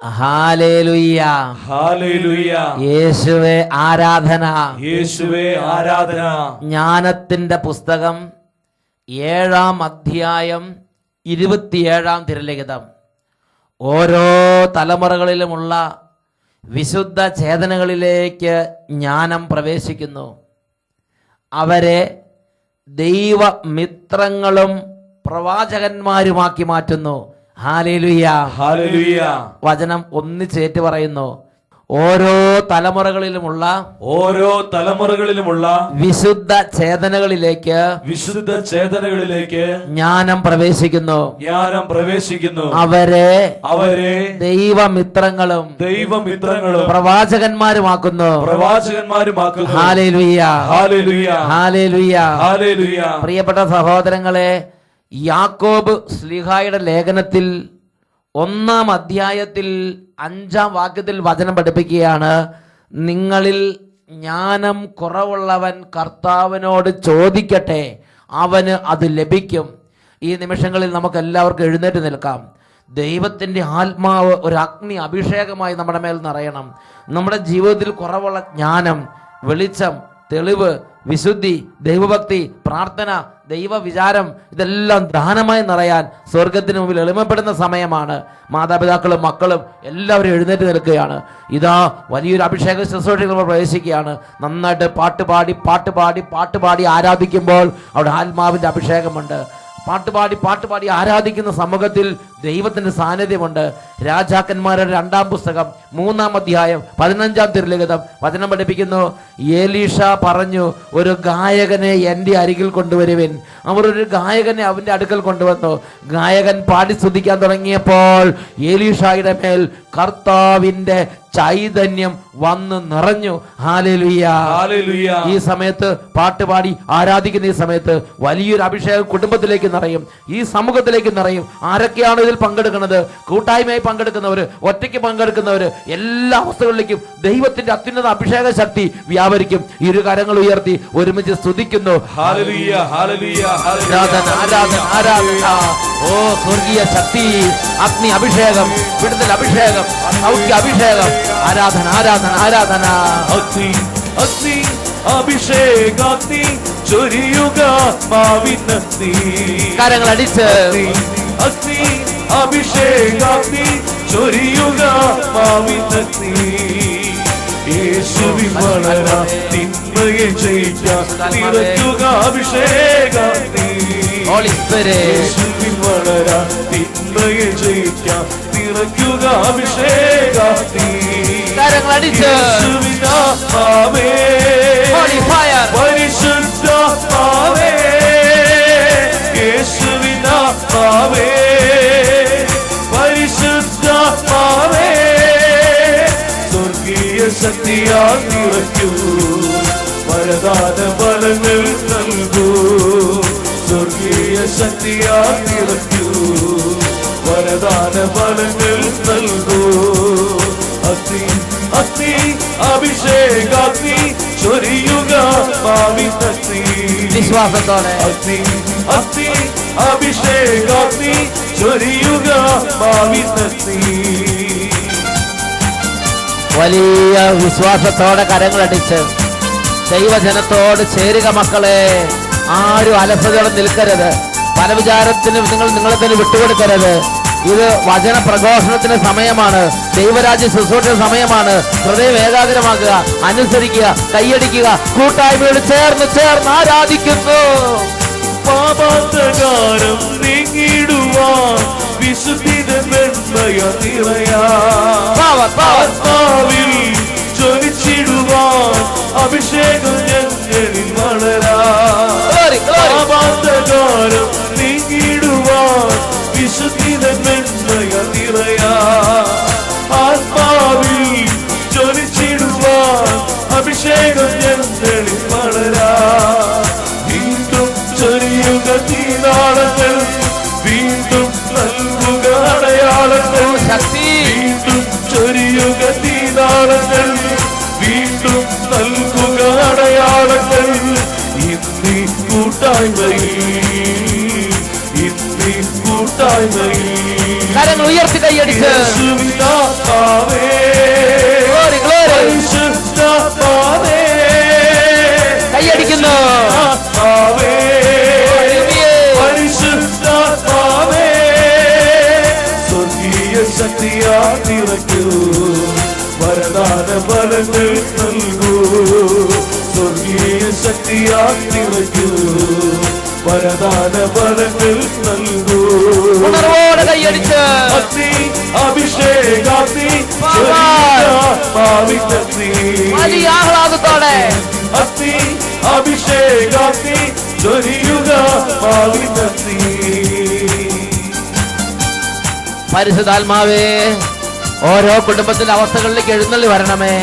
Hallelujah, hallelujah. യേശുവേ ആരാധന. യേശുവേ ആരാധന. ജ്ഞാനത്തിന്റെ പുസ്തകം 7-ാം അധ്യായം 27-ാം തിരുലിഖിതം. ഓരോ തലമുറകളിലുമുള്ള വിശുദ്ധ ചേതനകളിലേക്ക് ജ്ഞാനം പ്രവേശിക്കുന്നു. അവരെ ദൈവമിത്രങ്ങളും പ്രവാചകന്മാരുമാക്കി മാറ്റുന്നു. Hallelujah, hallelujah. വചനം ഒന്നിച്ചേറ്റ് പറയുന്നു. ഓരോ തലമുറകളിലുമുള്ള വിശുദ്ധ ചേതനകളിലേക്ക് ജ്ഞാനം പ്രവേശിക്കുന്നു. അവരെ ദൈവമിത്രങ്ങളും പ്രവാചകന്മാരുമാക്കുന്നു. ഹല്ലേലൂയ, ഹല്ലേലൂയ, ഹല്ലേലൂയ. പ്രിയപ്പെട്ട സഹോദരങ്ങളെ, യാക്കോബ് ശ്ലീഹായുടെ ലേഖനത്തിൽ 1-ാം അധ്യായത്തിൽ 5-ാം വാക്യത്തിൽ വചനം പഠിപ്പിക്കുകയാണ്, നിങ്ങളിൽ ജ്ഞാനം കുറവുള്ളവൻ കർത്താവിനോട് ചോദിക്കട്ടെ, അവന് അത് ലഭിക്കും. ഈ നിമിഷങ്ങളിൽ നമുക്ക് എല്ലാവർക്കും എഴുന്നേറ്റ് നിൽക്കാം. ദൈവത്തിൻ്റെ ആത്മാവ് ഒരു അഗ്നി അഭിഷേകമായി നമ്മുടെ മേൽ നിറയണം. നമ്മുടെ ജീവിതത്തിൽ കുറവുള്ള ജ്ഞാനം, വെളിച്ചം, തെളിവ്, വിശുദ്ധി, ദൈവഭക്തി, പ്രാർത്ഥന, ദൈവവിചാരം ഇതെല്ലാം ദാനമായി നിറയാൻ സ്വർഗത്തിന് മുമ്പിൽ എളിമപ്പെടുന്ന സമയമാണ്. മാതാപിതാക്കളും മക്കളും എല്ലാവരും എഴുന്നേറ്റ് നിൽക്കുകയാണ്. ഇതാ വലിയൊരു അഭിഷേക ശുശ്രൂഷകൾ പ്രവേശിക്കുകയാണ്. നന്നായിട്ട് പാട്ടുപാടി ആരാധിക്കുമ്പോൾ അവിടെ ആത്മാവിൻ്റെ അഭിഷേകമുണ്ട്. പാട്ടുപാടി ആരാധിക്കുന്ന സമൂഹത്തിൽ ദൈവത്തിന്റെ സാന്നിധ്യമുണ്ട്. രാജാക്കന്മാരുടെ 2-ാം പുസ്തകം 3-ാം അധ്യായം 15-ാം തിരുലിഖിതം വചനം പഠിപ്പിക്കുന്നു, എലീഷ പറഞ്ഞു, ഒരു ഗായകനെ എൻ്റെ അരികിൽ കൊണ്ടുവരുവിൻ. അവർ ഒരു ഗായകനെ അവൻ്റെ അടുക്കൽ കൊണ്ടുവന്നു. ഗായകൻ പാടി സ്തുതിക്കാൻ തുടങ്ങിയപ്പോൾ എലീഷയുടെ മേൽ കർത്താവിൻ്റെ ചൈതന്യം വന്ന് നിറഞ്ഞു. Hallelujah, hallelujah. ഈ സമയത്ത് പാട്ടുപാടി ആരാധിക്കുന്ന ഈ സമയത്ത് വലിയൊരു അഭിഷേകം കുടുംബത്തിലേക്ക് നിറയും, ഈ സമൂഹത്തിലേക്ക് നിറയും. ആരൊക്കെയാണ് ഇതിൽ പങ്കെടുക്കുന്നത്? കൂട്ടായ്മയായി പങ്കെടുക്കുന്നവർ, ഒറ്റയ്ക്ക് പങ്കെടുക്കുന്നവർ, എല്ലാ അവസ്ഥകളിലേക്കും ദൈവത്തിന്റെ അത്യുന്നത അഭിഷേക ശക്തി വ്യാപരിക്കും. ഇരു കരങ്ങൾ ഉയർത്തി ഒരുമിച്ച് സ്തുതിക്കുന്നു. ഹല്ലേലൂയ, ഹല്ലേലൂയ, ആരാധന, ആരാധന, ആരാധന. ഓ സ്വർഗീയ ശക്തി, അഗ്നി അഭിഷേകം, വിടുതൽ അഭിഷേകം, സൗഖ്യ അഭിഷേകം. ആരാധന, ആരാധന, ആരാധന. അഗ്നി, അഗ്നി, അഭിഷേകാഗ്നി ചൊരിയുക ആത്മാവിനഗ്നി. കരങ്ങൾ അടിച്ച് അഗ്നി, അഭിഷേകാഗ്നി ചൊരിയുക ആത്മാവിനഗ്നി. യേശുവിൻ വളരാൻ തിന്മയെ ജയിക്കാൻ നിറയ്ക്കുക അഭിഷേകാഗ്നി. യേശുവിൻ വളരാൻ തിന്മയെ ജയിക്കാൻ നിറയ്ക്കുക അഭിഷേകാഗ്നി. യേശുവിനാത്മാവേ, പരിശുദ്ധാത്മാവേ, യേശുവിനാത്മാവേ, പരിശുദ്ധാത്മാവേ, സ്വർഗീയ ശക്തിയാൽ നിറയ്ക്കൂ, വരദാന ഫലങ്ങൾ നൽകൂ. സ്വർഗീയ ശക്തിയാൽ നിറയ്ക്കൂ, വരദാന ഫലങ്ങൾ നൽകൂ. അഗ്നി, അഗ്നി, അഭിഷേകാഗ്നി ചൊരിയുക ആത്മാവിനഗ്നി. വിശ്വാസത്തോടെ അഗ്നി, അഗ്നി, അഭിഷേകാഗ്നി ചൊരിയുക ആത്മാവിനഗ്നി. വലിയ വിശ്വാസത്തോടെ കരങ്ങളടിച്ച് ദൈവജനത്തോട് ചേരുക മക്കളെ. ആരും അലസതയോടെ നിൽക്കരുത്. പല വിചാരത്തിനും നിങ്ങളെ തന്നെ വിട്ടുകൊടുക്കരുത്. ഇത് വചന പ്രഘോഷണത്തിന് സമയമാണ്, ദൈവരാജ്യ ശുശ്രൂഷ സമയമാണ്. ഹൃദയം ഏകാഗ്രമാക്കുക, അനുസരിക്കുക, കൈയടിക്കുക, കൂട്ടായ്മയോട് ചേർന്ന് ആരാധിക്കുന്നു. പാപാന്തകാരം നീങ്ങിടുവാൻ വിശുദ്ധിയുടെ വെണ്മയ നിറയാത്മാവിൽ ജ്വലിച്ചിടുവാൻ അഭിഷേകം ഞങ്ങളിൽ വളരാൻ. പാപാന്തകാരം നീങ്ങിടുവാൻ വിശുദ്ധിയുടെ വെണ്മയ നിറയാൻ ആത്മാവിൽ ജ്വലിച്ചിടുവാൻ അഭിഷേകം ഞങ്ങളിൽ വളരാൻ. വീണ്ടും ചൊരിയുക തീനാളങ്ങൾ, വീണ്ടും നൽകുക അടയാളങ്ങൾ. വീണ്ടും ചൊരിയുക തീനാളങ്ങൾ, വീണ്ടും നൽകുക അടയാളങ്ങൾ. ഇന്നീ കൂട്ടായ്മയിൽ, ഇന്നീ കൂട്ടായ്മയിൽ കരങ്ങൾ ഉയർത്തി കൈയടിച്ച് യേശുവിനാത്മാവേ പരിശുദ്ധാത്മാവേ കൈയടിക്കുന്നു. ആത്മാവേ പരിശുദ്ധാത്മാവേ സ്വർഗീയ ശക്തിയാ നിറയ്ക്കൂ വരദാന ഫലങ്ങൾ നൽകൂ സ്വർഗീയ ശക്തിയാ നിറയ്ക്കൂ വരദാന ഫലങ്ങൾ നൽകൂ ഉണർവോടെ കൈയടിച്ച് അഗ്നി അഭിഷേകാഗ്നി വലിയ ആഹ്ലാദത്തോടെ അഗ്നി അഭിഷേകാഗ്നി ജ്വലിയുക പാവിനഗ്നി പരിശുദ്ധാത്മാവേ ഓരോ കുടുംബത്തിന്റെ അവസ്ഥകളിലേക്ക് എഴുന്നള്ളി വരണമേ.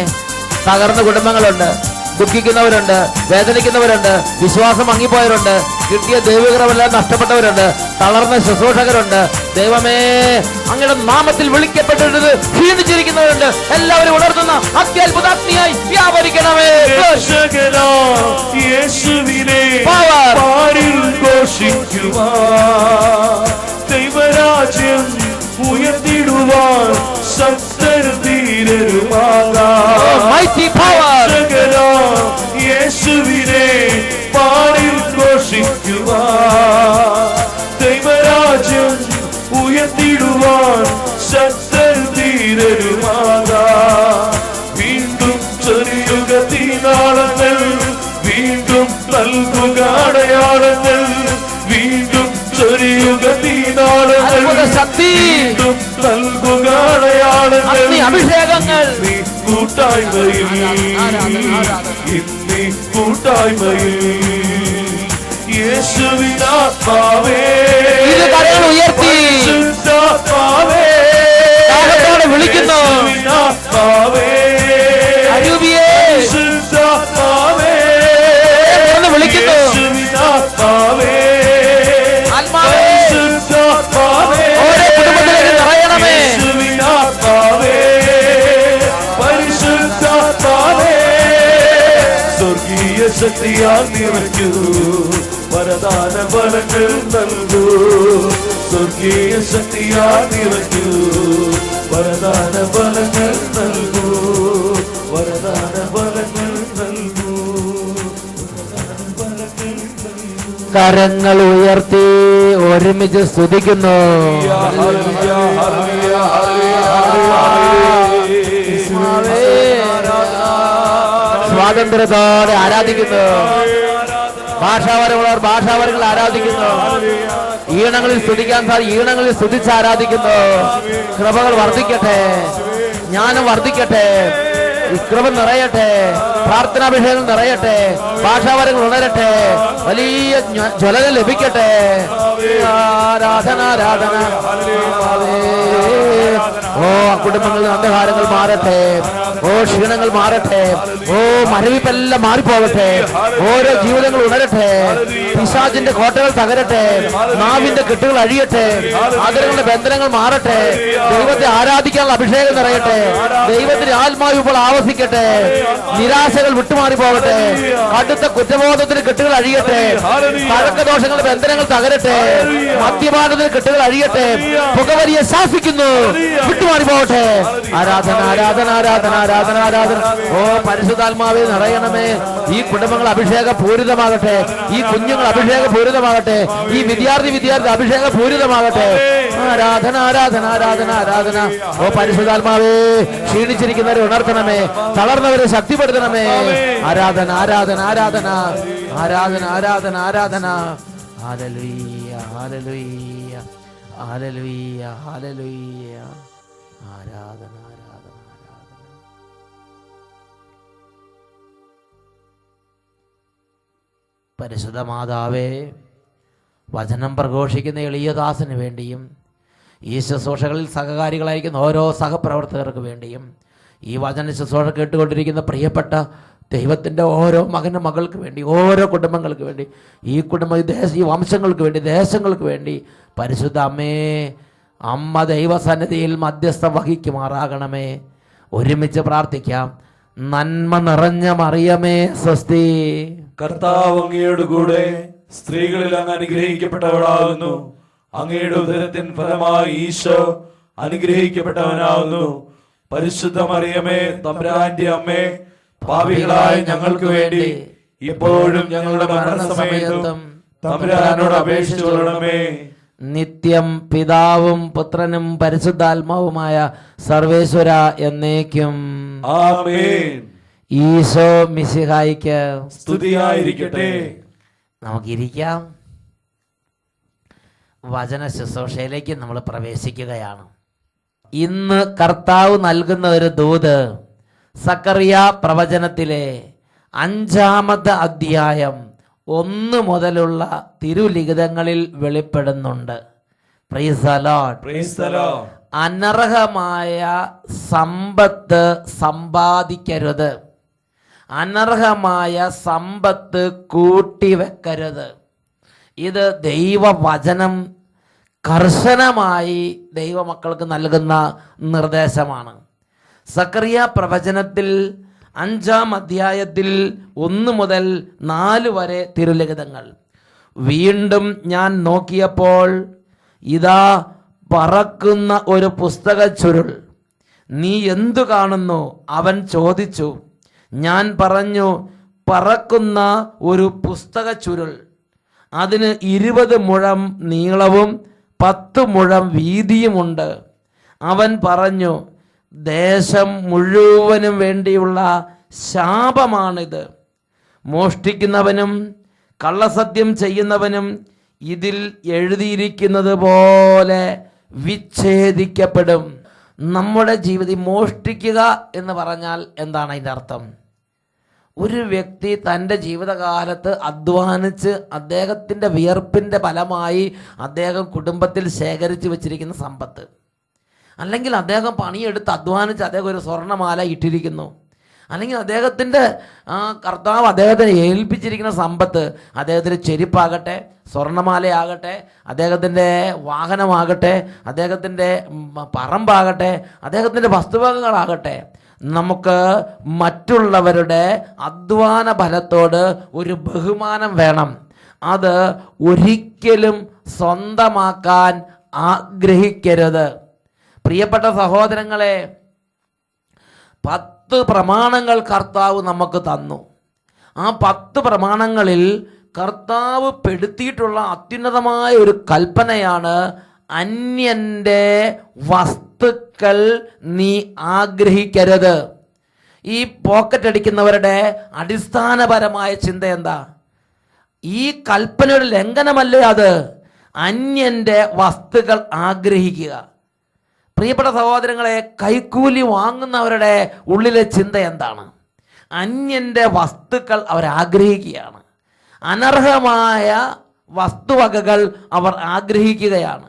തകർന്ന കുടുംബങ്ങളുണ്ട്, ദുഃഖിക്കുന്നവരുണ്ട്, വേദനിക്കുന്നവരുണ്ട്, വിശ്വാസം മങ്ങിപ്പോയവരുണ്ട്, കിട്ടിയ ദൈവകൃപയെല്ലാം നഷ്ടപ്പെട്ടവരുണ്ട്, തളർന്ന ശുശ്രൂഷകരുണ്ട്. ദൈവമേ, അങ്ങയുടെ നാമത്തിൽ വിളിക്കപ്പെട്ടിട്ട് ക്ഷീണിച്ചിരിക്കുന്നവരുണ്ട്. എല്ലാവരും ഉണർത്തുന്ന അത്യത്ഭുതാഗ്നിയായി വ്യാപരിക്കണമേ. യേശുവിനെ പാരിൽ ഘോഷിക്കുവാൻ ദൈവരാജ്യം ഉയർത്തിടുവാൻ ശക്തർ ധീരരുമാകാം. യേശുവിനെ പാരിൽ ഘോഷിക്കുവാൻ ദൈവരാജ്യം ഉയർത്തിടുവാൻ ശക്തർ ധീരരുമാകാം. വീണ്ടും ചൊരിയുക തീനാളങ്ങൾ, വീണ്ടും നൽകുക അടയാളങ്ങൾ, വീണ്ടും ചൊരിയുക തീനാളങ്ങൾ, വീണ്ടും നൽകുക അടയാളങ്ങൾ, അഭിഷേകങ്ങൾ കൂട്ടായ്മയിൽ ഇന്നീ കൂട്ടായ്മയിൽ യേശുവിനാത്മാവേ ഉയർത്തി വിളിക്കുന്നു. വിളിക്കുന്നു. ഓരോ കുടുംബത്തിലേക്ക് നിറയണമേ. സ്വർഗീയ ശക്തിയാൽ നിറയ്ക്കൂ വരദാന ഫലങ്ങൾ നൽകൂ സ്വർഗീയ ശക്തിയാൽ നിറയ്ക്കൂ വരദാന ഫലങ്ങൾ നൽകൂ വരദാന ഫലങ്ങൾ നൽകൂ. കരങ്ങൾ ഉയർത്തി ഒരുമിച്ച് സ്തുതിക്കുന്നു. സ്വാതന്ത്ര്യത്തോടെ ആരാധിക്കുന്നു. ഭാഷാവരമുള്ളവർ ഭാഷാവരങ്ങൾ ആരാധിക്കുന്നു. ഈണങ്ങളിൽ സ്തുതിക്കാൻ ഈണങ്ങളിൽ സ്തുതിച്ച് ആരാധിക്കുന്നു. കൃപകൾ വർദ്ധിക്കട്ടെ, ജ്ഞാനം വർദ്ധിക്കട്ടെ, കൃപ നിറയട്ടെ, പ്രാർത്ഥനാഭിഷേകം നിറയട്ടെ, ഭാഷാവരങ്ങൾ ഉണരട്ടെ, വലിയ ജ്വലനം ലഭിക്കട്ടെ. ആരാധന ആരാധന. ഓ കുടുംബങ്ങളിൽ അന്ധകാരങ്ങൾ മാറട്ടെ, ഓ ക്ഷീണങ്ങൾ മാറട്ടെ, ഓ മരവിപ്പെല്ലാം മാറിപ്പോകട്ടെ, ഓരോ ജീവിതങ്ങൾ ഉണരട്ടെ, പിശാചിന്റെ കോട്ടകൾ തകരട്ടെ, നാവിന്റെ കെട്ടുകൾ അഴിയട്ടെ, ആദരങ്ങളുടെ ബന്ധനങ്ങൾ മാറട്ടെ, ദൈവത്തെ ആരാധിക്കാനുള്ള അഭിഷേകം നിറയട്ടെ, ദൈവത്തിന്റെ ആത്മാവ് ഇപ്പോൾ ആവസിക്കട്ടെ, നിരാശകൾ വിട്ടുമാറി പോകട്ടെ, കടുത്ത കുറ്റബോധത്തിന് കെട്ടുകൾ അഴിയട്ടെ, പഴക്കദോഷങ്ങളുടെ ബന്ധനങ്ങൾ തകരട്ടെ, മദ്യപാനത്തിന് കെട്ടുകൾ അഴിയട്ടെ, പുകവലിയെ ശാസിക്കുന്നു, വിട്ടുമാറി പോകട്ടെ. ആരാധന ആരാധന ആരാധന ആരാധന ആരാധന. ഓ പരിശുദ്ധാത്മാവേ നിറയണമേ. ഈ കുടുംബങ്ങൾ അഭിഷേക പൂരിതമാകട്ടെ, ഈ കുഞ്ഞുങ്ങൾ അഭിഷേക പൂരിതമാകട്ടെ, ഈ വിദ്യാർത്ഥി അഭിഷേക പൂരിതമാകട്ടെ. ആരാധന ആരാധന ആരാധന ആരാധന. ഓ പരിശുദ്ധാത്മാവേ, ക്ഷീണിച്ചിരിക്കുന്നവരെ ഉണർത്തണമേ, തളർന്നവരെ ശക്തിപ്പെടുത്തണമേ. ആരാധന ആരാധന ആരാധന ആരാധന ആരാധന ആരാധന. ഹല്ലേലൂയ ഹല്ലേലൂയ ഹല്ലേലൂയ ഹല്ലേലൂയ. ആരാധന ആരാധന ആരാധന. പരിശുദ്ധ മാതാവേ, വചനം പ്രഘോഷിക്കുന്ന എളിയദാസന് വേണ്ടിയും ഈ ശുശ്രൂഷകളിൽ സഹകാരികളായിരിക്കുന്ന ഓരോ സഹപ്രവർത്തകർക്ക് വേണ്ടിയും ഈ വചന ശുശ്രൂഷ കേട്ടുകൊണ്ടിരിക്കുന്ന പ്രിയപ്പെട്ട ദൈവത്തിൻ്റെ ഓരോ മകനും മകൾക്ക് വേണ്ടി, ഓരോ കുടുംബങ്ങൾക്ക് വേണ്ടി, ഈ ഈ വംശങ്ങൾക്ക് വേണ്ടി, ദേശങ്ങൾക്ക് വേണ്ടി പരിശുദ്ധ അമ്മേ, അമ്മ ദൈവസന്നിധിയിൽ മധ്യസ്ഥം വഹിക്കുമാറാകണമേ. ഒരുമിച്ച് പ്രാർത്ഥിക്കാം. നന്മ നിറഞ്ഞ മറിയമേ സ്വസ്തി. കർത്താവ് അങ്ങയോട് കൂടെ സ്ത്രീകളിൽ അങ്ങ് അനുഗ്രഹിക്കപ്പെട്ടവളാകുന്നു, അങ്ങയുടെ ഉദരത്തിൻ ഫലമായി ഈശോ അനുഗ്രഹിക്കപ്പെട്ടവനാകുന്നു. പരിശുദ്ധ മറിയമേ, തമ്പുരാന്റെ അമ്മേ, പാപികളായ ഞങ്ങൾക്ക് വേണ്ടി ഇപ്പോഴും ഞങ്ങളുടെ മരണസമയത്തും തമ്പുരാനോട് അപേക്ഷിച്ചുകൊള്ളണമേ. നിത്യം പിതാവും പുത്രനും പരിശുദ്ധാത്മാവുമായ സർവേശ്വര എന്നേക്കും ആമേൻ. ഈശോ മിശിഹായിക്ക് സ്തുതിയായിരിക്കട്ടെ. നമുക്കിരിക്കാം. വചന ശുശ്രൂഷയിലേക്ക് നമ്മൾ പ്രവേശിക്കുകയാണ്. ഇന്ന് കർത്താവ് നൽകുന്ന ഒരു ദൂത് സക്കറിയ പ്രവചനത്തിലെ 5-ാമത്തെ അധ്യായം 1 മുതലുള്ള തിരുലിഖിതങ്ങളിൽ വെളിപ്പെടുന്നുണ്ട്. Praise the Lord. Praise the lord. അനർഹമായ സമ്പത്ത് സമ്പാദിക്കരുത്, അനർഹമായ സമ്പത്ത് കൂട്ടിവെക്കരുത്. ഇത് ദൈവവചനം കർശനമായി ദൈവമക്കൾക്ക് നൽകുന്ന നിർദ്ദേശമാണ്. സക്കറിയ പ്രവചനത്തിൽ 5-ാം അധ്യായത്തിൽ 1 മുതൽ 4 വരെ തിരുലിഖിതങ്ങൾ. വീണ്ടും ഞാൻ നോക്കിയപ്പോൾ ഇതാ പറക്കുന്ന ഒരു പുസ്തക ചുരുൾ. നീ എന്തു കാണുന്നു? അവൻ ചോദിച്ചു. ഞാൻ പറഞ്ഞു, പറക്കുന്ന ഒരു പുസ്തക ചുരുൾ. അതിന് 20 മുഴം നീളവും 10 മുഴം വീതിയുമുണ്ട്. അവൻ പറഞ്ഞു, ദേശം മുഴുവനും വേണ്ടിയുള്ള ശാപമാണിത്. മോഷ്ടിക്കുന്നവനും കള്ളസത്യം ചെയ്യുന്നവനും ഇതിൽ എഴുതിയിരിക്കുന്നത് പോലെ വിച്ഛേദിക്കപ്പെടും. നമ്മുടെ ജീവിതം മോഷ്ടിക്കുക എന്ന് പറഞ്ഞാൽ എന്താണ് അതിൻ്റെ അർത്ഥം? ഒരു വ്യക്തി തൻ്റെ ജീവിതകാലത്ത് അധ്വാനിച്ച് അദ്ദേഹത്തിൻ്റെ വിയർപ്പിൻ്റെ ഫലമായി അദ്ദേഹം കുടുംബത്തിൽ ശേഖരിച്ച് വെച്ചിരിക്കുന്ന സമ്പത്ത്, അല്ലെങ്കിൽ അദ്ദേഹം പണിയെടുത്ത് അധ്വാനിച്ച് അദ്ദേഹം ഒരു സ്വർണ്ണമാല ഇട്ടിരിക്കുന്നു, അല്ലെങ്കിൽ അദ്ദേഹത്തിൻ്റെ കർത്താവ് അദ്ദേഹത്തിന് ഏൽപ്പിച്ചിരിക്കുന്ന സമ്പത്ത്, അദ്ദേഹത്തിൻ്റെ ചെരുപ്പാകട്ടെ, സ്വർണ്ണമാലയാകട്ടെ, അദ്ദേഹത്തിൻ്റെ വാഹനമാകട്ടെ, അദ്ദേഹത്തിൻ്റെ പറമ്പാകട്ടെ, അദ്ദേഹത്തിൻ്റെ വസ്തുവകകളാകട്ടെ, നമുക്ക് മറ്റുള്ളവരുടെ അധ്വാന ഫലത്തോട് ഒരു ബഹുമാനം വേണം. അത് ഒരിക്കലും സ്വന്തമാക്കാൻ ആഗ്രഹിക്കരുത്. പ്രിയപ്പെട്ട സഹോദരങ്ങളെ, 10 പ്രമാണങ്ങൾ കർത്താവ് നമുക്ക് തന്നു. ആ 10 പ്രമാണങ്ങളിൽ കർത്താവ് പെടുത്തിയിട്ടുള്ള അത്യുന്നതമായ ഒരു കൽപ്പനയാണ് അന്യൻ്റെ വസ്തുക്കൾ നീ ആഗ്രഹിക്കരുത്. ഈ പോക്കറ്റ് അടിക്കുന്നവരുടെ അടിസ്ഥാനപരമായ ചിന്ത എന്താ? ഈ കൽപ്പനയുടെ ലംഘനമല്ലേ അത്? അന്യൻ്റെ വസ്തുക്കൾ ആഗ്രഹിക്കുക. പ്രിയപ്പെട്ട സഹോദരങ്ങളെ, കൈക്കൂലി വാങ്ങുന്നവരുടെ ഉള്ളിലെ ചിന്ത എന്താണ്? അന്യൻ്റെ വസ്തുക്കൾ അവർ ആഗ്രഹിക്കുകയാണ്. അനർഹമായ വസ്തുവകകൾ അവർ ആഗ്രഹിക്കുകയാണ്.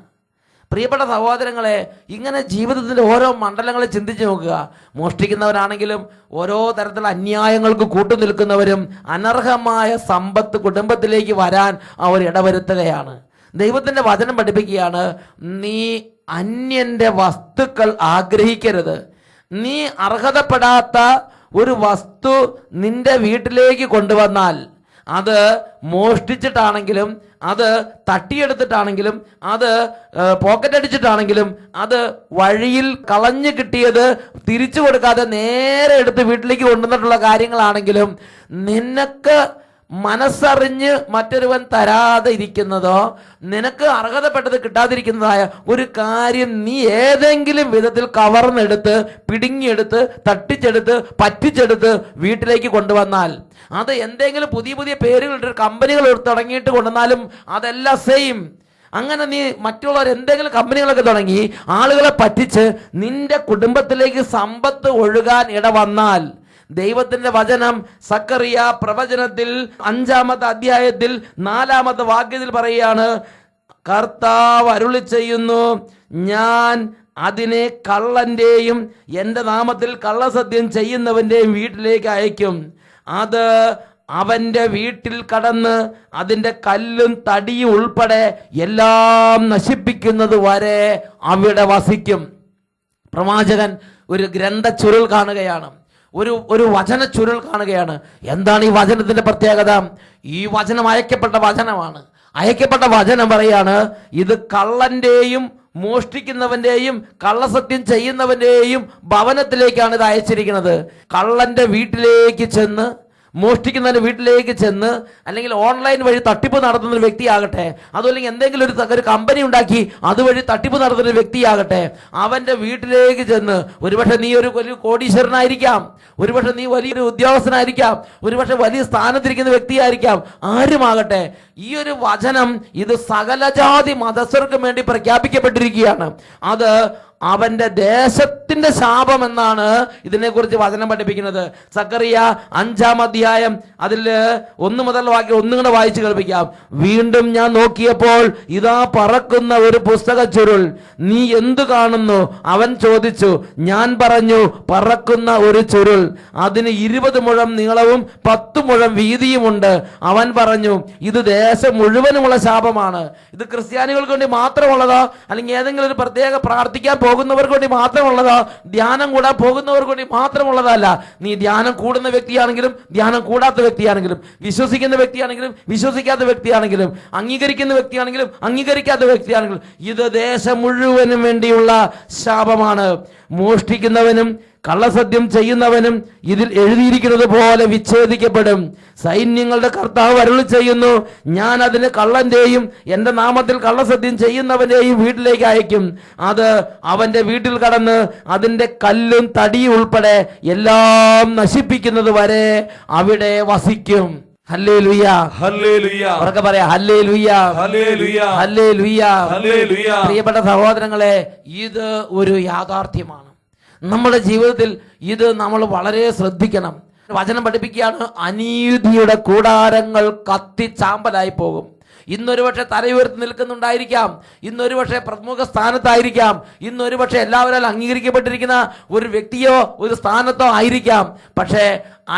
പ്രിയപ്പെട്ട സഹോദരങ്ങളെ, ഇങ്ങനെ ജീവിതത്തിൻ്റെ ഓരോ മണ്ഡലങ്ങളെ ചിന്തിച്ച് നോക്കുക. മോഷ്ടിക്കുന്നവരാണെങ്കിലും ഓരോ തരത്തിലുള്ള അന്യായങ്ങൾക്ക് കൂട്ടുനിൽക്കുന്നവരും അനർഹമായ സമ്പത്ത് കുടുംബത്തിലേക്ക് വരാൻ അവർ ഇടവരുത്തുകയാണ്. ദൈവത്തിൻ്റെ വചനം പഠിപ്പിക്കുകയാണ്, നീ അന്യൻ്റെ വസ്തുക്കൾ ആഗ്രഹിക്കരുത്. നീ അർഹതപ്പെടാത്ത ഒരു വസ്തു നിന്റെ വീട്ടിലേക്ക് കൊണ്ടുവന്നാൽ, അത് മോഷ്ടിച്ചിട്ടാണെങ്കിലും, അത് തട്ടിയെടുത്തിട്ടാണെങ്കിലും, അത് പോക്കറ്റ് അടിച്ചിട്ടാണെങ്കിലും, അത് വഴിയിൽ കളഞ്ഞു കിട്ടിയത് തിരിച്ചു കൊടുക്കാതെ നേരെ എടുത്ത് വീട്ടിലേക്ക് കൊണ്ടുവന്നിട്ടുള്ള കാര്യങ്ങളാണെങ്കിലും, നിനക്ക് മനസ്സറിഞ്ഞ് മറ്റൊരുവൻ തരാതെ ഇരിക്കുന്നതോ നിനക്ക് അർഹതപ്പെട്ടത് കിട്ടാതിരിക്കുന്നതായ ഒരു കാര്യം നീ ഏതെങ്കിലും വിധത്തിൽ കവർന്നെടുത്ത്, പിടുങ്ങിയെടുത്ത്, തട്ടിച്ചെടുത്ത്, പറ്റിച്ചെടുത്ത് വീട്ടിലേക്ക് കൊണ്ടുവന്നാൽ, അത് എന്തെങ്കിലും പുതിയ പുതിയ പേരുകളിട്ട് കമ്പനികൾ തുടങ്ങിയിട്ട് കൊണ്ടുവന്നാലും അതെല്ലാം സെയിം. അങ്ങനെ നീ മറ്റുള്ളവർ എന്തെങ്കിലും കമ്പനികളൊക്കെ തുടങ്ങി ആളുകളെ പറ്റിച്ച് നിന്റെ കുടുംബത്തിലേക്ക് സമ്പത്ത് ഒഴുകാൻ ഇടവന്നാൽ, ദൈവത്തിന്റെ വചനം സക്കറിയ പ്രവചനത്തിൽ 5-ാമത്തെ അധ്യായത്തിൽ 4-ാമത്തെ വാക്യത്തിൽ പറയുകയാണ്, കർത്താവ് അരുളി ചെയ്യുന്നു, ഞാൻ അതിനെ കള്ളന്റെയും എൻ്റെ നാമത്തിൽ കള്ളസത്യം ചെയ്യുന്നവൻ്റെയും വീട്ടിലേക്ക് അയക്കും. അത് അവൻ്റെ വീട്ടിൽ കടന്ന് അതിൻ്റെ കല്ലും തടിയും ഉൾപ്പെടെ എല്ലാം നശിപ്പിക്കുന്നത് വരെ അവിടെ വസിക്കും. പ്രവാചകൻ ഒരു ഗ്രന്ഥ ചുരുൾ കാണുകയാണ്, ഒരു വചന ചുരുൾ കാണുകയാണ്. എന്താണ് ഈ വചനത്തിന്റെ പ്രത്യേകത? ഈ വചനം അയക്കപ്പെട്ട വചനമാണ്. അയക്കപ്പെട്ട വചനം പറയാണ്, ഇത് കള്ളന്റെയും മോഷ്ടിക്കുന്നവന്റെയും കള്ളസത്യം ചെയ്യുന്നവന്റെയും ഭവനത്തിലേക്കാണ് ഇത് അയച്ചിരിക്കുന്നത്. കള്ളന്റെ വീട്ടിലേക്ക് ചെന്ന്, മോഷ്ടിക്കുന്നതിന്റെ വീട്ടിലേക്ക് ചെന്ന്, അല്ലെങ്കിൽ ഓൺലൈൻ വഴി തട്ടിപ്പ് നടത്തുന്ന ഒരു വ്യക്തിയാകട്ടെ, അതുമല്ലെങ്കിൽ എന്തെങ്കിലും ഒരു കമ്പനി ഉണ്ടാക്കി അതുവഴി തട്ടിപ്പ് നടത്തുന്ന ഒരു വ്യക്തിയാകട്ടെ, അവന്റെ വീട്ടിലേക്ക് ചെന്ന്, ഒരുപക്ഷെ നീ ഒരു വലിയ കോടീശ്വരനായിരിക്കാം, ഒരുപക്ഷെ നീ വലിയൊരു ഉദ്യോഗസ്ഥനായിരിക്കാം, ഒരുപക്ഷെ വലിയ സ്ഥാനത്തിരിക്കുന്ന വ്യക്തിയായിരിക്കാം, ആരുമാകട്ടെ, ഈ ഒരു വചനം ഇത് സകല ജാതി മതസ്ഥർക്കും വേണ്ടി പ്രഖ്യാപിക്കപ്പെട്ടിരിക്കുകയാണ്. അത് അവന്റെ ദേശത്തിന്റെ ശാപം എന്നാണ് ഇതിനെക്കുറിച്ച് വചനം പഠിപ്പിക്കുന്നത്. സക്കറിയ 5-ാം അധ്യായം അതിൽ 1 മുതൽ വാക്യം ഒന്നും കൂടെ വായിച്ചു കേൾപ്പിക്കാം. വീണ്ടും ഞാൻ നോക്കിയപ്പോൾ ഇതാ പറക്കുന്ന ഒരു പുസ്തക ചുരുൾ. നീ എന്തു കാണുന്നു? അവൻ ചോദിച്ചു. ഞാൻ പറഞ്ഞു, പറക്കുന്ന ഒരു ചുരുൾ, അതിന് 20 മുഴം നീളവും 10 മുഴം വീതിയുമുണ്ട്. അവൻ പറഞ്ഞു, ഇത് ദേശം മുഴുവനുമുള്ള ശാപമാണ്. ഇത് ക്രിസ്ത്യാനികൾക്ക് വേണ്ടി മാത്രമുള്ളതോ, അല്ലെങ്കിൽ ഏതെങ്കിലും ഒരു പ്രത്യേക പ്രാർത്ഥിക്കാൻ പോകുന്നവർക്ക് വേണ്ടി മാത്രമുള്ളതോ, ധ്യാനം കൂടാൻ പോകുന്നവർക്ക് വേണ്ടി മാത്രമുള്ളതല്ല. നീ ധ്യാനം കൂടുന്ന വ്യക്തിയാണെങ്കിലും ധ്യാനം കൂടാത്ത വ്യക്തിയാണെങ്കിലും, വിശ്വസിക്കുന്ന വ്യക്തിയാണെങ്കിലും വിശ്വസിക്കാത്ത വ്യക്തിയാണെങ്കിലും, അംഗീകരിക്കുന്ന വ്യക്തിയാണെങ്കിലും അംഗീകരിക്കാത്ത വ്യക്തിയാണെങ്കിലും, ഇത് ദേശം മുഴുവനും വേണ്ടിയുള്ള ശാപമാണ്. മോഷ്ടിക്കുന്നവനും കള്ളസത്യം ചെയ്യുന്നവനും ഇതിൽ എഴുതിയിരിക്കുന്നത് പോലെ വിച്ഛേദിക്കപ്പെടും. സൈന്യങ്ങളുടെ കർത്താവ് അരുളി ചെയ്യുന്നു, ഞാൻ അതിന് കള്ളന്റെയും എന്റെ നാമത്തിൽ കള്ളസത്യം ചെയ്യുന്നവന്റെയും വീട്ടിലേക്ക് അയക്കും. അത് അവന്റെ വീട്ടിൽ കടന്ന് അതിന്റെ കല്ലും തടിയും ഉൾപ്പെടെ എല്ലാം നശിപ്പിക്കുന്നത് വരെ അവിടെ വസിക്കും. Hallelujah, hallelujah. ഉറക്കെ പറയാ, ഹല്ലേലൂയ, ഹല്ലേലൂയ, ഹല്ലേലൂയ, ഹല്ലേലൂയ. പ്രിയപ്പെട്ട സഹോദരങ്ങളെ, ഇത് ഒരു യാഥാർത്ഥ്യമാണ്. നമ്മുടെ ജീവിതത്തിൽ ഇത് നമ്മൾ വളരെ ശ്രദ്ധിക്കണം. വചനം പഠിപ്പിക്കുകയാണ്, അനീതിയുടെ കൂടാരങ്ങൾ കത്തിച്ചാമ്പലായി പോകും. ഇന്നൊരു പക്ഷെ തലയുയർത്തി നിൽക്കുന്നുണ്ടായിരിക്കാം, ഇന്നൊരു പക്ഷെ പ്രമുഖ സ്ഥാനത്തായിരിക്കാം, ഇന്നൊരു പക്ഷെ എല്ലാവരും അംഗീകരിക്കപ്പെട്ടിരിക്കുന്ന ഒരു വ്യക്തിയോ ഒരു സ്ഥാനത്തോ ആയിരിക്കാം. പക്ഷേ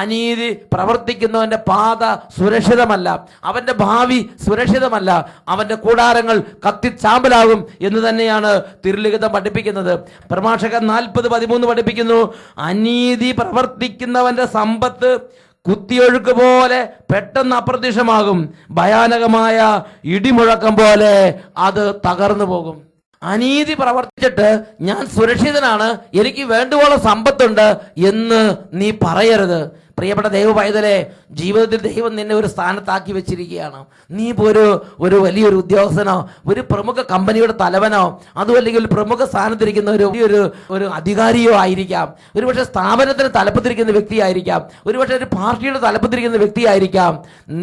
അനീതി പ്രവർത്തിക്കുന്നവന്റെ പാത സുരക്ഷിതമല്ല, അവന്റെ ഭാവി സുരക്ഷിതമല്ല, അവന്റെ കൂടാരങ്ങൾ കത്തിച്ചാമ്പലാകും എന്ന് തന്നെയാണ് തിരുലിഖിതം പഠിപ്പിക്കുന്നത്. പ്രഭാഷകൻ 40:13 പഠിപ്പിക്കുന്നു, അനീതി പ്രവർത്തിക്കുന്നവന്റെ സമ്പത്ത് കുത്തിയൊഴുക്ക് പോലെ പെട്ടെന്ന് അപ്രത്യക്ഷമാകും, ഭയാനകമായ ഇടിമുഴക്കം പോലെ അത് തകർന്നു പോകും. അനീതി പ്രവർത്തിച്ചിട്ട് ഞാൻ സുരക്ഷിതനാണ്, എനിക്ക് വേണ്ടുവോളം സമ്പത്തുണ്ട് എന്ന് നീ പറയരുത്. പ്രിയപ്പെട്ട ദൈവ പൈതലെ, ജീവിതത്തിൽ ദൈവം നിന്നെ ഒരു സ്ഥാനത്താക്കി വെച്ചിരിക്കുകയാണ്. നീ ഇപ്പോൾ ഒരു വലിയൊരു ഉദ്യോഗസ്ഥനോ, ഒരു പ്രമുഖ കമ്പനിയുടെ തലവനോ, അതും അല്ലെങ്കിൽ പ്രമുഖ സ്ഥാനത്തിരിക്കുന്ന ഒരു അധികാരിയോ ആയിരിക്കാം, ഒരുപക്ഷെ സ്ഥാപനത്തിന് തലപ്പത്തിരിക്കുന്ന വ്യക്തിയായിരിക്കാം, ഒരുപക്ഷെ ഒരു പാർട്ടിയുടെ തലപ്പത്തിരിക്കുന്ന വ്യക്തിയായിരിക്കാം.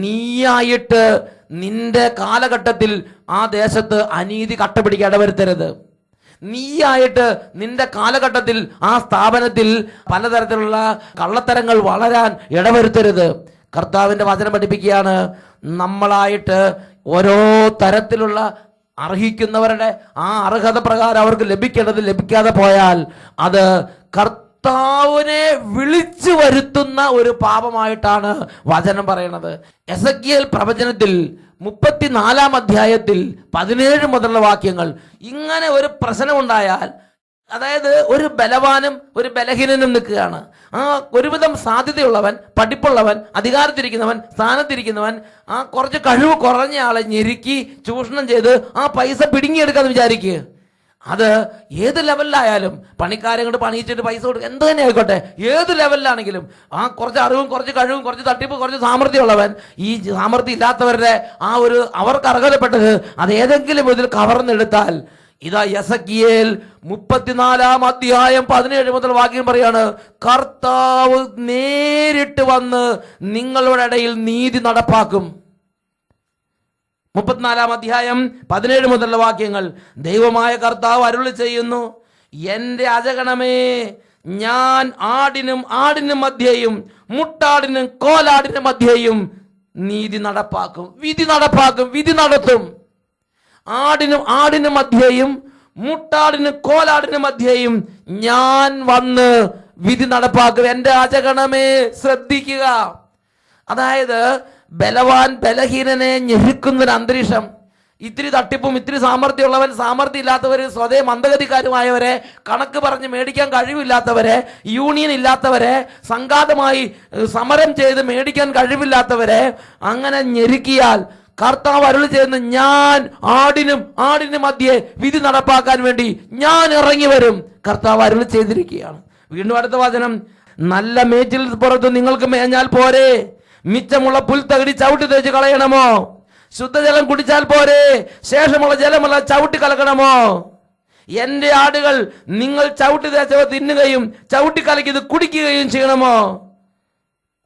നീയായിട്ട് നിന്റെ കാലഘട്ടത്തിൽ ആ ദേശത്ത് അനീതി കട്ടപിടിക്കാൻ ഇടവരുത്തരുത്. നീയായിട്ട് നിന്റെ കാലഘട്ടത്തിൽ ആ സ്ഥാപനത്തിൽ പലതരത്തിലുള്ള കള്ളത്തരങ്ങൾ വളരാൻ ഇടവരുത്തരുത്. കർത്താവിന്റെ വചനം പഠിപ്പിക്കുകയാണ്, നമ്മളായിട്ട് ഓരോ തരത്തിലുള്ള അർഹിക്കുന്നവരുടെ ആ അർഹത പ്രകാരം അവർക്ക് ലഭിക്കേണ്ടത് ലഭിക്കാതെ പോയാൽ അത് കർത്താവിനെ വിളിച്ചു വരുത്തുന്ന ഒരു പാപമായിട്ടാണ് വചനം പറയുന്നത്. എസെക്കിയേൽ പ്രവചനത്തിൽ 34-ാം അധ്യായത്തിൽ 17 മുതലുള്ള വാക്യങ്ങൾ, ഇങ്ങനെ ഒരു പ്രശ്നമുണ്ടായാൽ, അതായത് ഒരു ബലവാനും ഒരു ബലഹീനനും നിൽക്കുകയാണ്. ആ ഒരുവിധം സാധ്യതയുള്ളവൻ, പഠിപ്പുള്ളവൻ, അധികാരത്തിരിക്കുന്നവൻ, സ്ഥാനത്തിരിക്കുന്നവൻ ആ കുറച്ച് കഴിവ് കുറഞ്ഞ ആളെ ഞെരുക്കി ചൂഷണം ചെയ്ത് ആ പൈസ പിടുങ്ങിയെടുക്കാന്ന് വിചാരിക്കുക. അത് ഏത് ലെവലിലായാലും, പണിക്കാരെ കൊണ്ട് പണിയിച്ചിട്ട് പൈസ കൊടുക്കുക, എന്ത് തന്നെ ആയിക്കോട്ടെ, ഏത് ലെവലിലാണെങ്കിലും ആ കുറച്ച് അറിവും കുറച്ച് കഴിവും കുറച്ച് തട്ടിപ്പ് കുറച്ച് സാമർഥ്യമുള്ളവൻ ഈ സാമർഥ്യം ഇല്ലാത്തവരുടെ ആ ഒരു അവർക്ക് അർഹതപ്പെട്ടത് അത് ഏതെങ്കിലും ഇതിൽ കവർന്നെടുത്താൽ, ഇതാ എസെക്കിയേൽ 34-ാം അധ്യായം 17 മുതൽ വാക്യം പറയാണ്, കർത്താവ് നേരിട്ട് വന്ന് നിങ്ങളുടെ ഇടയിൽ നീതി നടപ്പാക്കും. 34-ാം അധ്യായം 17 മുതലുള്ള വാക്യങ്ങൾ, ദൈവമായ കർത്താവ് അരുളി ചെയ്യുന്നു, എന്റെ അജഗണമേ, ഞാൻ ആടിനും മധ്യേയും മുട്ടാടിനും കോലാടിനും മധ്യേയും നീതി നടപ്പാക്കും, വിധി നടപ്പാക്കും, വിധി നടത്തും. ആടിനും മധ്യേയും മുട്ടാടിനും കോലാടിനും മധ്യേയും ഞാൻ വന്ന് വിധി നടപ്പാക്കും. എന്റെ അജഗണമേ, ശ്രദ്ധിക്കുക. അതായത് ബലവാൻ ബലഹീനനെ ഞെരുക്കുന്നൊരു അന്തരീക്ഷം, ഇത്തിരി തട്ടിപ്പും ഇത്തിരി സാമർഥ്യമുള്ളവൻ സാമർഥ്യം ഇല്ലാത്തവർ, സ്വതേ മന്ദഗതിക്കാരുമായവരെ, കണക്ക് പറഞ്ഞ് മേടിക്കാൻ കഴിവില്ലാത്തവരെ, യൂണിയൻ ഇല്ലാത്തവരെ, സംഘാതമായി സമരം ചെയ്ത് മേടിക്കാൻ കഴിവില്ലാത്തവരെ അങ്ങനെ ഞെരുക്കിയാൽ കർത്താവ് അരുളി ചെയ്യുന്ന, ഞാൻ ആടിനും മധ്യേ വിധി നടപ്പാക്കാൻ വേണ്ടി ഞാൻ ഇറങ്ങി വരും. കർത്താവ് അരുളി ചെയ്തിരിക്കുകയാണ്. വീണ്ടും അടുത്ത വചനം, നല്ല മേച്ചിൽ പുറത്ത് നിങ്ങൾക്ക് മേഞ്ഞാൽ പോരെ, മിച്ചമുള്ള പുൽത്തകിടി ചവിട്ടി തേച്ച് കളയണമോ? ശുദ്ധജലം കുടിച്ചാൽ പോരെ, ശേഷമുള്ള ജലമല്ല ചവിട്ടി കലക്കണമോ? എന്റെ ആടുകൾ നിങ്ങൾ ചവിട്ടി തേച്ചവ തിന്നുകയും ചവിട്ടി കലക്കിയത് കുടിക്കുകയും ചെയ്യണമോ?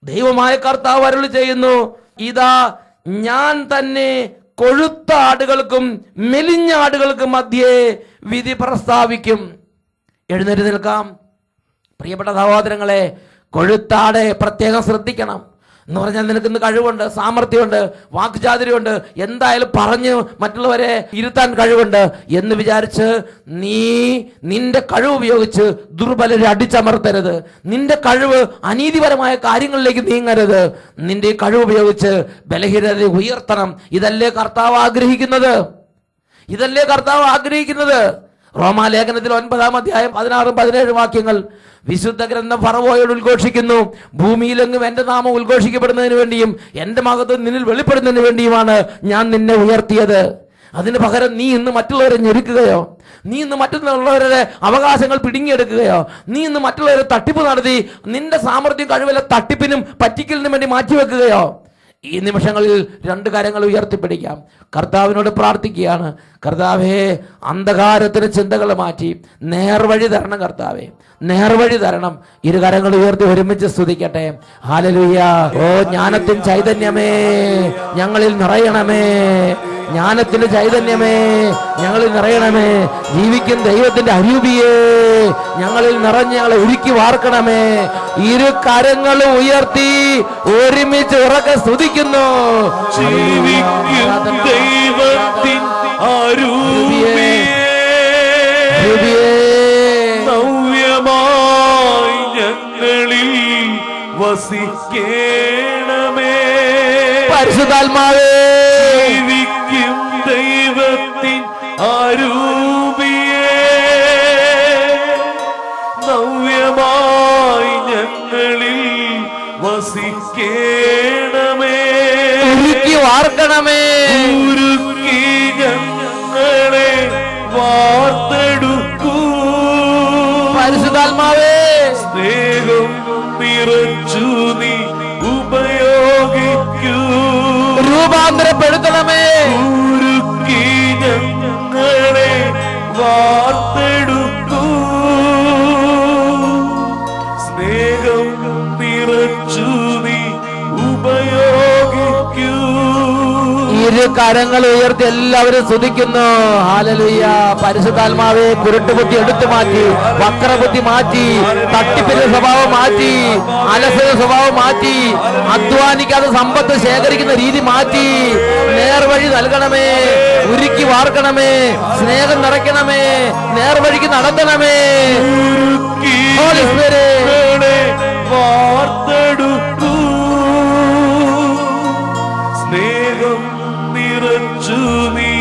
ദൈവമായ കർത്താവ് അരുളി ചെയ്യുന്നു, ഇതാ ഞാൻ തന്നെ കൊഴുത്ത ആടുകൾക്കും മെലിഞ്ഞ ആടുകൾക്കും മധ്യേ വിധി പ്രസ്താവിക്കും. എഴുന്നേറ്റ് നിൽക്കാം. പ്രിയപ്പെട്ട സഹോദരങ്ങളെ, കൊഴുത്താടെ പ്രത്യേകം ശ്രദ്ധിക്കണം. എന്ന് പറഞ്ഞാൽ നിനക്ക് ഇന്ന് കഴിവുണ്ട്, സാമർഥ്യമുണ്ട്, വാക്ചാതുര്യമുണ്ട്, എന്തായാലും പറഞ്ഞ് മറ്റുള്ളവരെ ഇരുത്താൻ കഴിവുണ്ട് എന്ന് വിചാരിച്ച് നിന്റെ കഴിവ് ഉപയോഗിച്ച് ദുർബലരെ അടിച്ചമർത്തരുത്. നിന്റെ കഴിവ് അനീതിപരമായ കാര്യങ്ങളിലേക്ക് നീങ്ങരുത്. നിന്റെ കഴിവ് ഉപയോഗിച്ച് ബലഹീനതയെ ഉയർത്തണം. ഇതല്ലേ കർത്താവ് ആഗ്രഹിക്കുന്നത്? ഇതല്ലേ കർത്താവ് ആഗ്രഹിക്കുന്നത്? റോമാലേഖനത്തിൽ 9-ാം അധ്യായം 16-17 വാക്യങ്ങൾ വിശുദ്ധ ഗ്രന്ഥം ഫറവോയോട് ഉദ്ഘോഷിക്കുന്നു, ഭൂമിയിലെങ്ങും എന്റെ നാമം ഉദ്ഘോഷിക്കപ്പെടുന്നതിന് വേണ്ടിയും എന്റെ മഹത്വം നിന്നിൽ വെളിപ്പെടുന്നതിന് വേണ്ടിയുമാണ് ഞാൻ നിന്നെ ഉയർത്തിയത്. അതിന് പകരം നീ ഇന്ന് മറ്റുള്ളവരെ ഞെരുക്കുകയോ, നീ ഇന്ന് മറ്റുള്ളവരുടെ അവകാശങ്ങൾ പിടുങ്ങിയെടുക്കുകയോ, നീ ഇന്ന് മറ്റുള്ളവരെ തട്ടിപ്പ് നടത്തി നിന്റെ സാമർഥ്യം കഴിവിലെ തട്ടിപ്പിനും പറ്റിക്കലിനും വേണ്ടി മാറ്റിവെക്കുകയോ? ഈ നിമിഷങ്ങളിൽ 2 കാര്യങ്ങൾ ഉയർത്തിപ്പിടിക്കാം. കർത്താവിനോട് പ്രാർത്ഥിക്കുകയാണ്, കർത്താവേ, അന്ധകാരത്തിന് ചിന്തകൾ മാറ്റി നേർവഴി തരണം. കർത്താവേ, നേർവഴി തരണം. 2 കരങ്ങൾ ഉയർത്തി ഒരുമിച്ച് സ്തുതിക്കട്ടെ. ഹല്ലേലൂയ. ഓ ജ്ഞാനത്തിൻ ചൈതന്യമേ, ഞങ്ങളിൽ നിറയണമേ. ജ്ഞാനത്തിന്റെ ചൈതന്യമേ, ഞങ്ങളിൽ നിറയണമേ. ജീവിക്കും ദൈവത്തിന്റെ അരൂപിയേ, ഞങ്ങളിൽ നിറഞ്ഞ് ഞങ്ങളെ ഉരുക്കി വാർക്കണമേ. 2 കരങ്ങൾ ഉയർത്തി ഒരുമിച്ച് ഉറക്കെ സ്തുതിക്കുന്നു. ജീവിക്കും ദൈവത്തിൻ അരൂപിയേ, നവ്യമായി ഞങ്ങളിൽ വസിക്കേണമേ. പരിശുദ്ധാത്മാവേ, ജീവിക്കും ദൈവത്തിൻ അരൂപിയേ, നവ്യമായി ഞങ്ങളിൽ വസിക്കേണമേ. ഉരുക്കി വാർക്കണമേ. ഉരുക്കി ഞങ്ങളെ വാർത്തെടുക്കൂ. പരിശുദ്ധാത്മാവേ, സ്നേഹം നിറച്ചു നീ ഉപയോഗിക്കൂ. രൂപാന്തരപ്പെടുത്തണമേ. ഉരുക്കി ഞങ്ങളെ വാർത്തെടുക്കൂ. സ്നേഹം നിറച്ചു നീ ഉപയോഗിക്കൂ. 2 കരങ്ങൾ ഉയർത്തി എല്ലാവരും സ്തുതിക്കുന്നു. ഹല്ലേലൂയ. പരിശുദ്ധാത്മാവേ, കുരുട്ടുബുദ്ധി എടുത്തു മാറ്റി, വക്രബുദ്ധി മാറ്റി, തട്ടിപ്പിന്റെ സ്വഭാവം മാറ്റി, അലസത സ്വഭാവം മാറ്റി, അധ്വാനിക്കാതെ സമ്പത്ത് ശേഖരിക്കുന്ന രീതി മാറ്റി, നേർവഴി നൽകണമേ. ഉരുക്കി വാർക്കണമേ. സ്നേഹം നിറയ്ക്കണമേ. നേർവഴിക്ക് നടത്തണമേ. ഹോളി സ്പിരിറ്റ്, വാർത്തെടുക്കൂ. സ്നേഹം നിറച്ചു നീ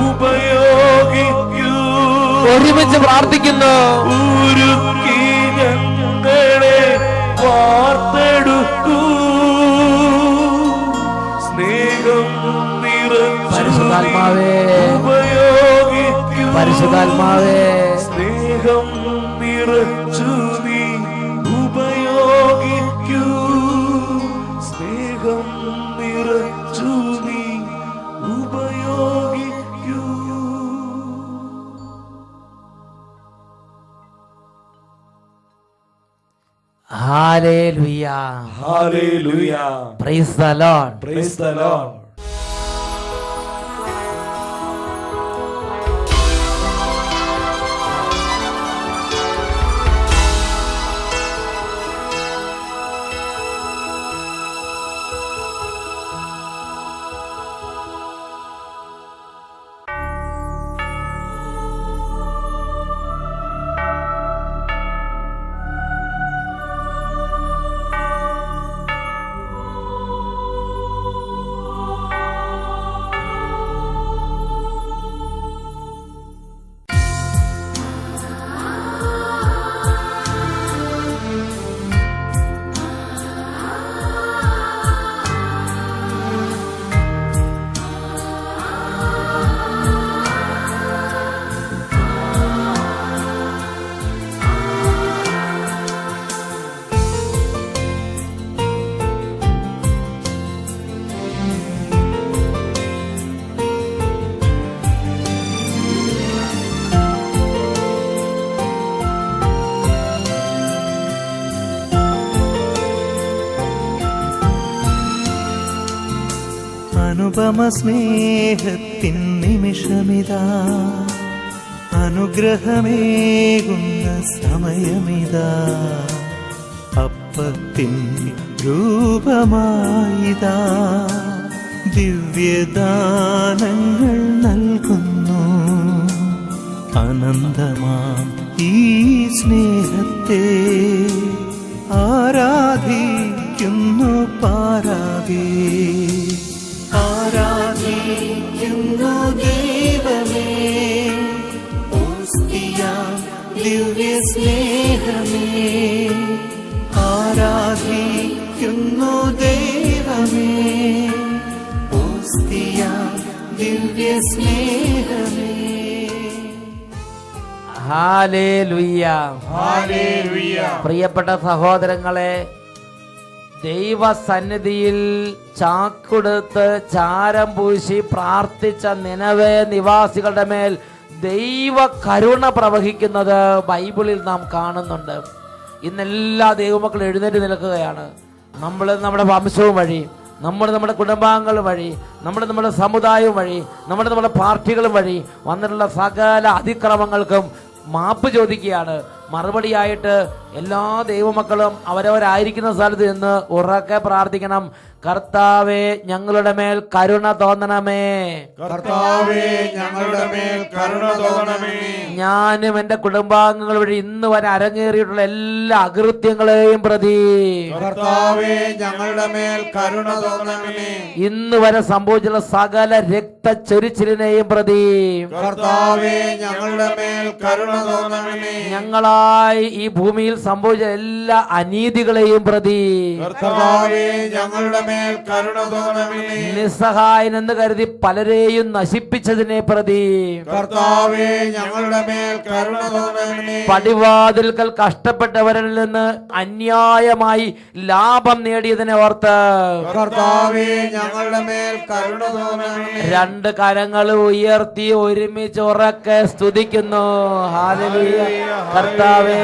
ഉപയോഗിക്കൂ. ഒരുമിച്ച് പ്രാർത്ഥിക്കുന്നു. ഉരുക്കി ഞങ്ങളെ വാർത്തെടുക്കൂ. സ്നേഹം നിറച്ചു പരിശുദ്ധാത്മാവേ, ഉപയോഗിക്കൂ. പരിശുദ്ധാത്മാവേ, സ്നേഹം നിറച്ചു നീ ഉപയോഗിക്കൂ. സ്നേഹം നിറച്ചു നീ ഉപയോഗിക്കൂ. Hallelujah. Hallelujah. Praise the Lord. Praise the Lord. അനുപമ സ്നേഹത്തിൻ നിമിഷമിതാ, അനുഗ്രഹമേകുന്ന സമയമിതാ. അപ്പത്തിൻ രൂപമായിതാ ദിവ്യദാനങ്ങൾ നൽകുന്നു. അനന്തമാം ഈ സ്നേഹത്തെ ആരാധിക്കുന്നു പാരാവേ. ആരാധിക്കുന്നു ദൈവമേ, ഓസ്തിയാം ദിവ്യ സ്നേഹമേ. ആരാധിക്കുന്നു ദൈവമേ, ഓസ്തിയാം ദിവ്യ സ്നേഹമേ. ഹല്ലേലൂയ. ഹല്ലേലൂയ. പ്രിയപ്പെട്ട സഹോദരങ്ങളെ, ദൈവസന്നിധിയിൽ ചാക്കുടുത്ത് ചാരം പൂശി പ്രാർത്ഥിച്ച നിനവേ നിവാസികളുടെ മേൽ ദൈവ കരുണ പ്രവഹിക്കുന്നത് ബൈബിളിൽ നാം കാണുന്നുണ്ട്. ഇന്നെല്ലാ ദൈവമക്കളും എഴുന്നേറ്റ് നിൽക്കുകയാണ്. നമ്മൾ നമ്മുടെ വംശവും വഴി, നമ്മുടെ കുടുംബാംഗങ്ങൾ വഴി, നമ്മുടെ സമുദായവും വഴി, നമ്മുടെ പാർട്ടികളും വഴി വന്നിട്ടുള്ള സകല അതിക്രമങ്ങൾക്കും മാപ്പ് ചോദിക്കുകയാണ്. മറുപടിയായിട്ട് എല്ലാ ദൈവമക്കളും അവരവരായിരിക്കുന്ന സ്ഥലത്ത് നിന്ന് ഉറക്കെ പ്രാർത്ഥിക്കണം. കർത്താവേ, ഞങ്ങളുടെ മേൽ കരുണ തോന്നണമേ. കർത്താവേ, ഞങ്ങളുടെ മേൽ കരുണ തോന്നണമേ. ഞാനും എന്റെ കുടുംബാംഗങ്ങൾ വഴി ഇന്ന് വരെ അരങ്ങേറിയിട്ടുള്ള എല്ലാ അകൃത്യങ്ങളെയും പ്രതി കർത്താവേ, ഞങ്ങളുടെ മേൽ കരുണ തോന്നണമേ. ഇന്ന് വരെ സംഭവിച്ചുള്ള സകല രക്തച്ചൊരിച്ചിലിനെയും പ്രതി കർത്താവേ, ഞങ്ങളുടെ മേൽ കരുണ തോന്നണമേ. ഞങ്ങളായി ഈ ഭൂമിയിൽ സംഭവിച്ച എല്ലാ അനീതികളെയും പ്രതി കർത്താവേ, ഞങ്ങളുടെ മേൽ കരുണ തോന്നണമേ. നിസ്സഹായനെന്ന് കരുതി പലരെയും നശിപ്പിച്ചതിനെ പ്രതി കർത്താവേ, ഞങ്ങളുടെ മേൽ കരുണ തോന്നണമേ. പടിവാതിൽക്കൽ കഷ്ടപ്പെട്ടവരിൽ നിന്ന് അന്യായമായി ലാഭം നേടിയതിനെ ഓർത്ത് കർത്താവേ, ഞങ്ങളുടെ മേൽ കരുണ തോന്നണമേ. രണ്ട് കരങ്ങൾ ഉയർത്തി ഒരുമിച്ച് ഉറക്കെ സ്തുതിക്കുന്നു. ഹല്ലേലൂയ. കർത്താവേ,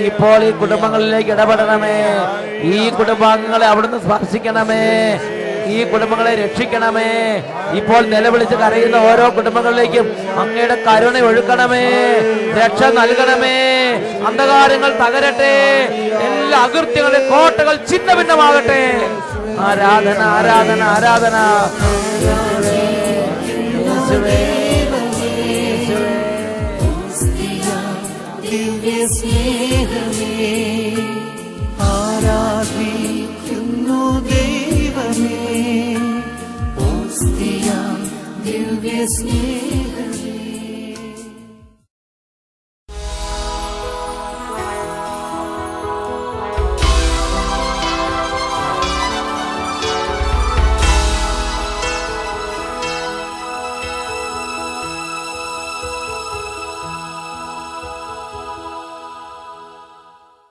ഇപ്പോൾ ഈ കുടുംബങ്ങളിലേക്ക് ഇടപെടണമേ. ഈ കുടുംബാംഗങ്ങളെ അവിടുന്ന് സ്പർശിക്കണമേ. ഈ കുടുംബങ്ങളെ രക്ഷിക്കണമേ. ഇപ്പോൾ നിലവിളിച്ച് കരയുന്ന ഓരോ കുടുംബങ്ങളിലേക്കും അങ്ങയുടെ കരുണ ഒഴുക്കണമേ. രക്ഷ നൽകണമേ. അന്ധകാരങ്ങൾ തകരട്ടെ. എല്ലാ അകൃത്യങ്ങളുടെ കോട്ടകൾ ഛിന്ന ഭിന്നമാകട്ടെ. ആരാധന, ആരാധന, ആരാധന. യേശുവേ, യേശുവേ. ദിവ്യ സ്നേഹമേ, ആരാധിക്കുന്നു ദൈവമേ, ഓസ്തിയാം ദിവ്യ സ്നേഹമേ.